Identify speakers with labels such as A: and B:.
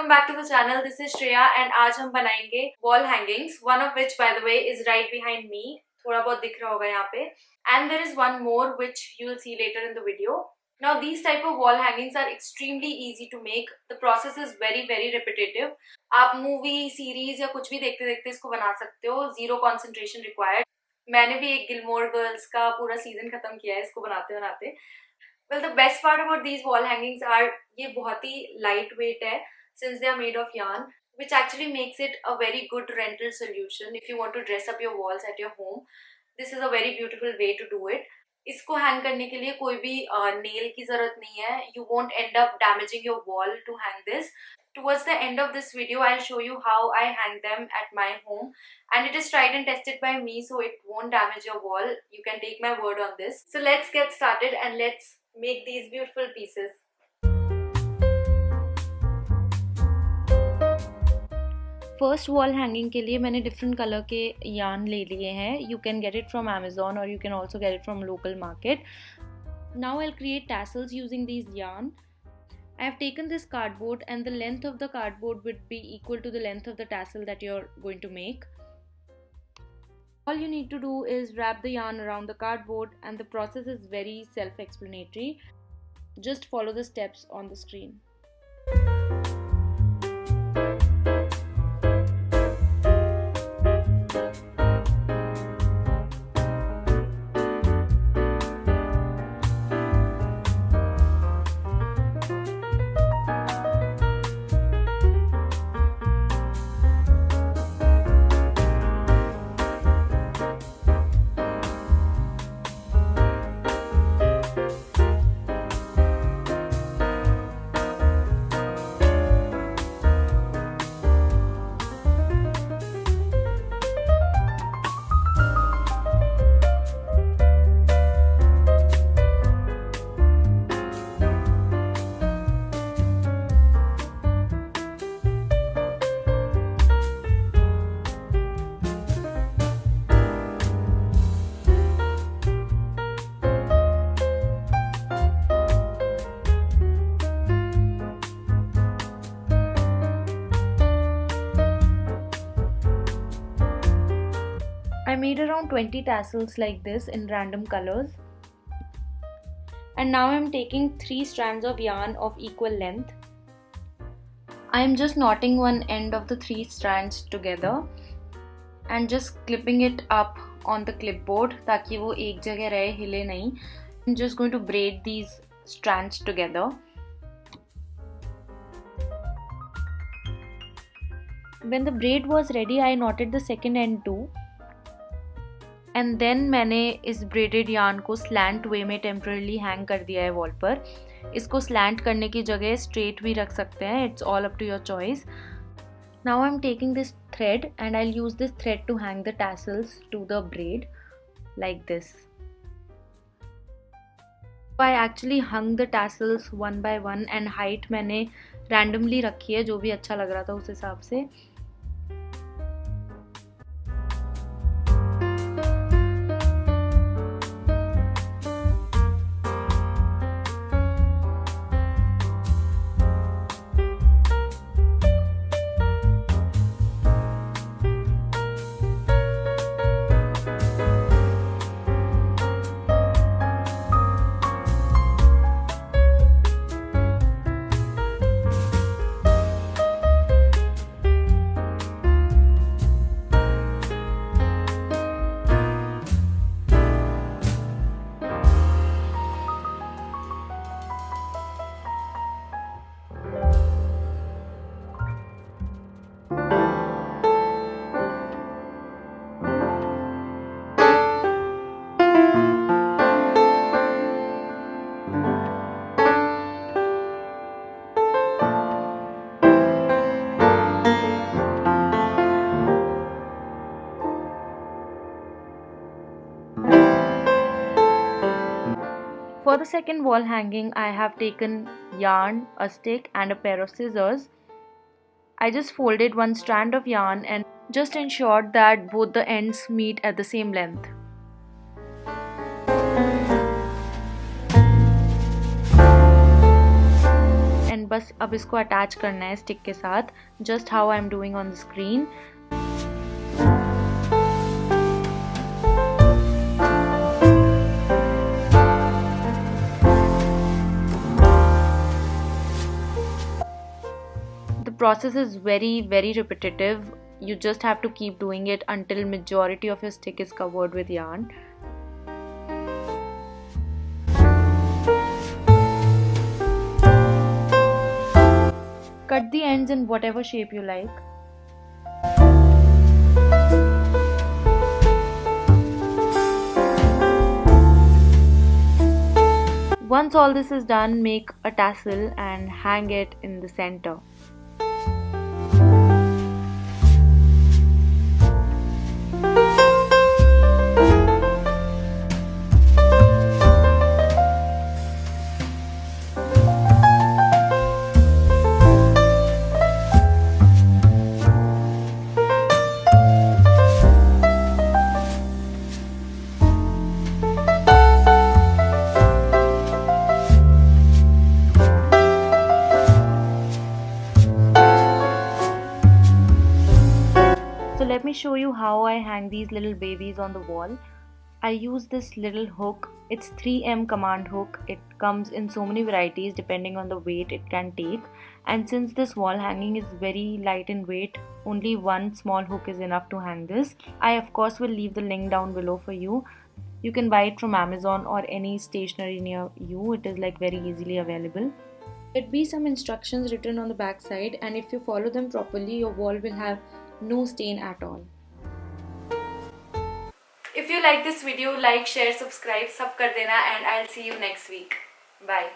A: welcome back to the channel. This is Shreya and आज हम बनाएंगे wall hangings, one of which by the way is right behind me. थोड़ा बहुत दिख रहा होगा यहाँ पे. And there is one more which you will see later in the video. Now these type of wall hangings are extremely easy to make. The process is very repetitive. आप movie, series या कुछ भी देखते देखते इसको बना सकते हो. Zero concentration required. मैंने भी एक गिलमोर गर्ल्स का पूरा सीजन खत्म किया है इसको बनाते बनाते. Well, the best part about these wall hangings are ये बहुत ही lightweight है since they are made of yarn, which actually makes it a very good rental solution if you want to dress up your walls at your home. This is a very beautiful way to do it. इसको hang करने के लिए कोई भी nail की जरूरत नहीं है. You won't end up damaging your wall to hang this. Towards the end of this video, I'll show you how I hang them at my home, and it is tried and tested by me, so it won't damage your wall. You can take my word on this. So let's get started and let's make these beautiful pieces.
B: First wall hanging के लिए मैंने different colour के yarn ले लिए हैं. You can get it from Amazon और you can also get it from local market. Now I will create tassels using these yarn. I have taken this cardboard and the length of the cardboard would be equal to the length of the tassel that you're going to make. All you need to do is wrap the yarn around the cardboard, and the process is very self-explanatory. Just follow the steps on the screen. I made around 20 tassels like this in random colors. And now I am taking 3 strands of yarn of equal length. I am just knotting one end of the 3 strands together and just clipping it up on the clipboard ताकि वो एक जगह रहे, हिले नहीं. I'm just going to braid these strands together. When the braid was ready, I knotted the second end too. And then मैंने इस braided yarn को स्लैंट वे में टेम्पररीली हैंग कर दिया है वॉल पर. इसको स्लैंट करने की जगह स्ट्रेट भी रख सकते हैं. It's all up to your choice. Now I am taking this thread and I use this thread to hang the tassels to the braid like this. I actually hung the tassels one by one and height मैंने randomly रखी है, जो भी अच्छा लग रहा था उस हिसाब से. For the second wall hanging, I have taken yarn, a stick and a pair of scissors. I just folded one strand of yarn and just ensured that both the ends meet at the same length. And बस अब इसको attach करना है stick के साथ, just how I am doing on the screen. The process is very repetitive. You just have to keep doing it until majority of your stick is covered with yarn. Cut the ends in whatever shape you like. Once all this is done, make a tassel and hang it in the center. So let me show you how I hang these little babies on the wall. I use this little hook. It's 3M command hook. It comes in so many varieties depending on the weight it can take. And since this wall hanging is very light in weight, only one small hook is enough to hang this. I of course will leave the link down below for you. You can buy it from Amazon or any stationery near you. It is like very easily available. There'd be some instructions written on the back side, and if you follow them properly, your wall will have no stain at all.
A: If you like this video, like, share, subscribe, सब कर देना, and I'll see you next week. Bye.